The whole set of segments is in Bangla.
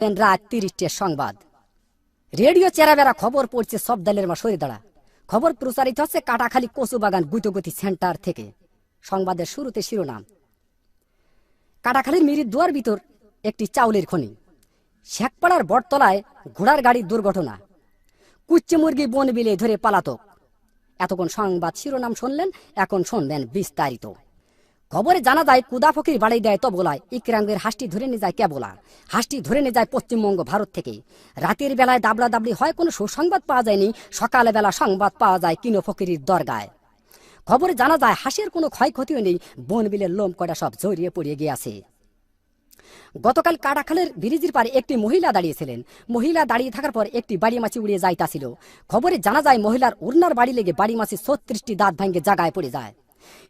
দেখবেন রাত ৩০টার সংবাদ। রেডিও চেরাবেরা খবর পড়ছে সব দলের মা সরে দাঁড়া। খবর প্রচারিত হচ্ছে কাটাখালী কচুবাগান গুইতগতি সেন্টার থেকে। সংবাদের শুরুতে শিরোনাম, কাটাখালীর মিরির দুয়ার ভিতর একটি চাউলের খনি, শেখপাড়ার বটতলায় ঘোড়ার গাড়ির দুর্ঘটনা, কুচ্চে মুরগি বন বিলে ধরে পালাতক। এতক্ষণ সংবাদ শিরোনাম শুনলেন, এখন শুনবেন বিস্তারিত। খবরে জানা যায় কুদা ফকির বাড়ি দেয় তবলায়, ইকরাঙ্গের হাঁসটি ধরে নিয়ে যায় কেবলা। হাঁসটি ধরে নিয়ে যায় পশ্চিমবঙ্গ ভারত থেকে। রাতের বেলায় দাবলা দাবলি হয়, কোনো সুসংবাদ পাওয়া যায়নি। সকালে বেলা সংবাদ পাওয়া যায় কিনো ফকিরির দরগায়। খবরে জানা যায় হাঁসের কোনো ক্ষয়ক্ষতিও নেই, বন বিলের লোম কটা সব জড়িয়ে পড়িয়ে গিয়েছে। গতকাল কাটাখালের ব্রিজের পারে একটি মহিলা দাঁড়িয়েছিলেন। মহিলা দাঁড়িয়ে থাকার পর একটি বাড়ি মাছি উড়িয়ে যাইতাছিল। খবরে জানা যায় মহিলার ওড়নার বাড়ি লেগে বাড়ি মাছি ৩৬টি দাঁত ভাঙে জায়গায় পড়ে যায়।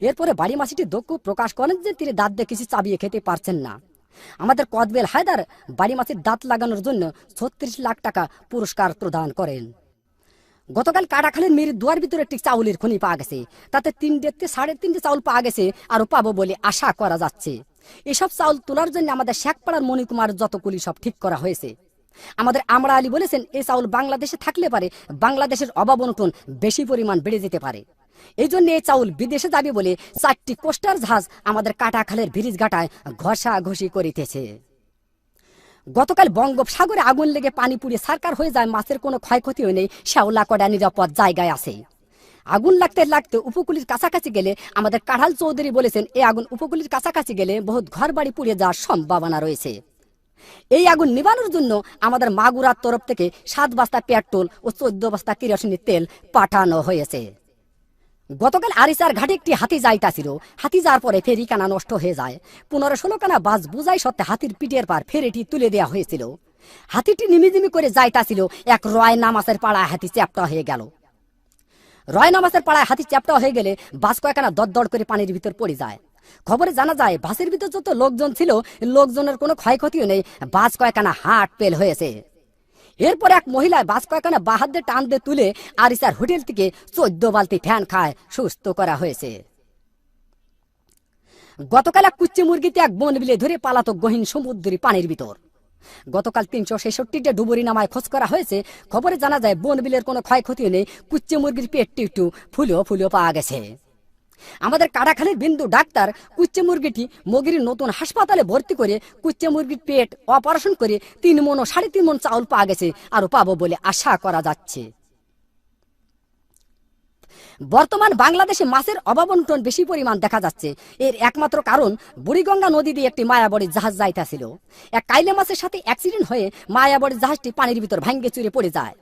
এরপরে বাড়ি মাছিটি দুঃখ প্রকাশ করেন যে তিনি দাঁত দিয়ে কিছু চাবিয়ে খেতে পারছেন না। আমাদের কদবেল হায়দার বাড়ি মাছির দাঁত লাগানোর জন্য ৩৬ লাখ টাকা পুরস্কার প্রদান করেন। গতকাল কাটাখালীর মিরির দুয়ার ভিতরে একটি চাউলের খনি পাওয়া গেছে। তাতে ৩.৫ চাউল পাওয়া গেছে, আরো পাবো বলে আশা করা যাচ্ছে। এসব চাউল তোলার জন্য আমাদের শেখপাড়ার মণিকুমার যতগুলি সব ঠিক করা হয়েছে। আমাদের আমরা আলী বলেছেন এই চাউল বাংলাদেশে থাকলে পারে বাংলাদেশের অভাব অনটন বেশি পরিমাণ বেড়ে যেতে পারে। এই জন্য এই চাউল বিদেশে যাবে বলে ৪টি কোস্টার জাহাজ আমাদের কাটাখালের ব্রিজ ঘাটায় ঘষাঘষি করিতেছে। গতকাল বঙ্গোপসাগরে আগুন লেগে পানি পুড়িয়ে সারকার হয়ে যায়, মাছের কোনো ক্ষয়ক্ষতিও নেই, শ্যাওলা কড়া নিরাপদ জায়গায় আছে। আগুন লাগতে লাগতে উপকূলের কাছাকাছি গেলে আমাদের কাঢ়াল চৌধুরী বলেছেন এই আগুন উপকূলের কাছাকাছি গেলে বহুত ঘর বাড়ি পুড়ে যাওয়ার সম্ভাবনা রয়েছে। এই আগুন নিবানোর জন্য আমাদের মাগুরার তরফ থেকে ৭ বস্তা পেট্রোল ও ১৪ বস্তা কেরোসিনের তেল পাঠানো হয়েছে। গতকাল আরিচার ঘাটে একটি হাতি যাইতাছিল। হাতি যাওয়ার পরে ফেরি কানা নষ্ট হয়ে যায়। ১৫-১৬ কানা বাস বুঝাই সত্ত্বে হাতির পিঠের পার ফেরিটি তুলে দেওয়া হয়েছিল। হাতিটি নিমিজিমি করে যাইতাছিল, এক রয় নামাজের পাড়ায় হাতি চ্যাপ্টা হয়ে গেল। রয় নামাজের পাড়ায় হাতি চ্যাপ্টা হয়ে গেলে বাস কয়েকখানা দরদর করে পানির ভিতর পড়ে যায়। খবরে জানা যায় বাসের ভিতর যত লোকজন ছিল লোকজনের কোনো ক্ষয়ক্ষতিও নেই, বাস কয়েকখানা হাট পেল হয়েছে। এরপর এক মহিলায় বাস কয়েকখানা বাহাত দিয়ে টান দিয়ে তুলে আরিচার হোটেল থেকে ১৪ বালতি ফ্যান খায় সুস্থ করা হয়েছে। গতকাল এক কুচ্চে মুরগিতে এক বন বিলে ধরে পালাতক গহীন সমুদ্রী পানির ভিতর। গতকাল ৩৬৬টা ডুবুরি নামায় খোঁজ করা হয়েছে। খবরে জানা যায় বন বিলের কোনো ক্ষয়ক্ষতি নেই, কুচ্চে মুরগির পেটটি একটু ফুলেও পাওয়া গেছে। আমাদের কাটাখালীর বিন্দু ডাক্তার কুচ্চে মুরগিটি মগির নতুন হাসপাতালে ভর্তি করে কুচ্চে মুরগির পেট অপারেশন করে ৩ মণ ও ৩.৫ মণ চাউল পাওয়া গেছে, আরো পাবো বলে আশা করা যাচ্ছে। বর্তমান বাংলাদেশে মাছের অভাব অনটন বেশি পরিমাণ দেখা যাচ্ছে। এর একমাত্র কারণ বুড়িগঙ্গা নদী দিয়ে একটি মায়াবড়ির জাহাজ যাইতেছিল। এক কাইলে মাছের সাথে অ্যাক্সিডেন্ট হয়ে মায়াবড়ির জাহাজটি পানির ভিতর ভাঙ্গে চুরে পড়ে যায়।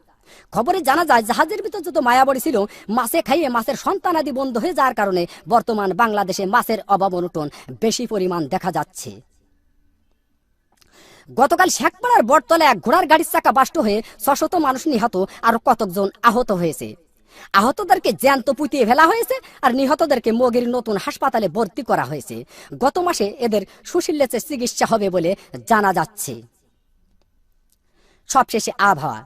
খবরে জানা যায় জাহাজের ভিতর যত মায়াবড়ি ছিল মাছে খাইয়ে মাছের সন্তানাদি বন্ধ হয়ে যাওয়ার কারণে বর্তমান বাংলাদেশে মাছের অভাব অনটন বেশি পরিমাণ দেখা যাচ্ছে। গতকাল শেখপাড়ার বটতলায় এক ঘোড়ার গাড়ির চাকা বাষ্ট হয়ে ৬০০ মানুষ নিহত, আর কতকজন আহত হয়েছে। আহতদেরকে জ্যান্ত পুঁতিয়ে ফেলা হয়েছে আর নিহতদেরকে মগির নতুন হাসপাতালে ভর্তি করা হয়েছে। গত মাসে এদের সুশীলের চিকিৎসা হবে বলে জানা যাচ্ছে। সবশেষে আবহাওয়া।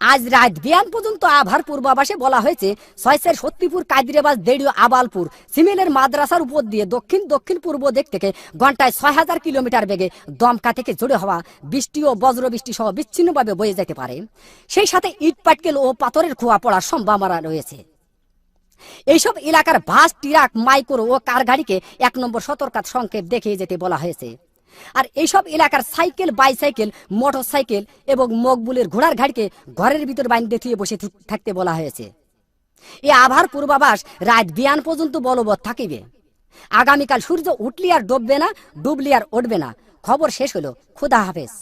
আজ রাত বিয়ান পর্যন্ত আবহাওয়ার পূর্বাভাসে বলা হয়েছে ৬ সত্যিপুর, কাদিরাবাদ, দেড়িয়া, আবালপুর, সিমেলের মাদ্রাসার উপর দিয়ে দক্ষিণ পূর্ব দিক থেকে ঘন্টায় ৬০০০ কিলোমিটার বেগে দমকা থেকে জোরে হওয়া বৃষ্টি ও বজ্রবৃষ্টি সহ বিচ্ছিন্নভাবে বয়ে যেতে পারে। সেই সাথে ইট পাটকেল ও পাথরের খোয়া পড়ার সম্ভাবনা রয়েছে। এইসব এলাকার বাস, ট্রাক, মাইক্রো ও কার গাড়িকে ১ নম্বর সতর্কতা সংকেত দেখিয়ে যেতে বলা হয়েছে। আর এইসব এলাকার সাইকেল, বাইসাইকেল, মোটর সাইকেল এবং মকবুলের ঘোড়ার গাড়িকে ঘরের ভিতর বাইন্ধে থুয়ে বসে থাকতে বলা হয়েছে। এই আবহাওয়ার পূর্বাভাস রাত বিয়ান পর্যন্ত বলবৎ থাকিবে। আগামীকাল সূর্য উঠলি আর ডুববে না, ডুবলি আর উঠবে না। খবর শেষ হলো। খুদা হাফেজ।